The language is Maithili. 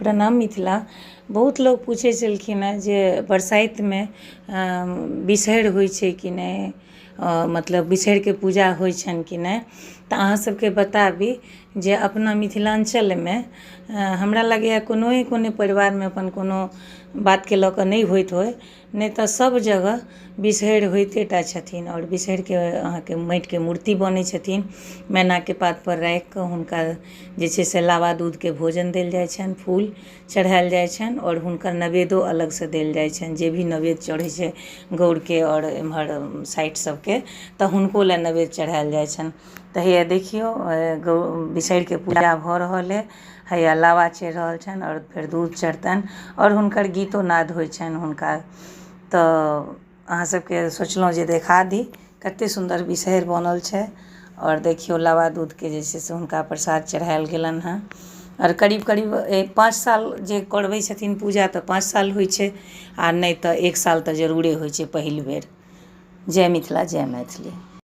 प्रणाम मिथिला। बहुत लोग पूछे छलखिन हेँ जे बरसाइतमे बिसहरि होइ छै कि नहि, मतलब बिसहरिके पूजा होइ छनि कि नहि। तऽ अहाँ सबके बताबी जे अपना मिथिलाञ्चलमे हमरा लगैए कोनो परिवारमे अपन कोनो बातके लऽ कऽ नहि होइत होइ, नहि तऽ सब जगह बिसहरि होइते टा छथिन। आओर बिसहरिके अहाँके माटिके मूर्ति बनै छथिन, मैनाके पातपर राखिकऽ हुनका जे छै से लावा दूधके भोजन देल जाइ छनि, फूल चढ़ाएल जाइ छनि आओर हुनकर नवेदो अलगसँ देल जाइ छनि। जे भी नवेद चढ़ै छै गौड़के आओर एम्हर साइड सबके, तऽ हुनको लए नवेद चढ़ाएल जाइ छनि। तऽ हैया देखिऔ बिसहरिके पूजा भऽ रहल अइ, हैया लावा चढ़ि रहल छनि आओर फेर दूध चढ़तनि आओर हुनकर गीतो नाद होइ छनि हुनका। तऽ अहाँ सबके सोचलहुँ जे देखा दी कतेक सुन्दर बिसहरि बनल छै। आओर देखिऔ लावा दूधके जे छै से हुनका प्रसाद चढ़ाएल गेलनि हँ। आओर करीब 5 साल जे करबै छथिन पूजा तऽ 5 साल होइ छै, आओर नहि तऽ 1 साल तऽ जरूरे होइ छै पहिल बेर। जय मिथिला, जय मैथिली।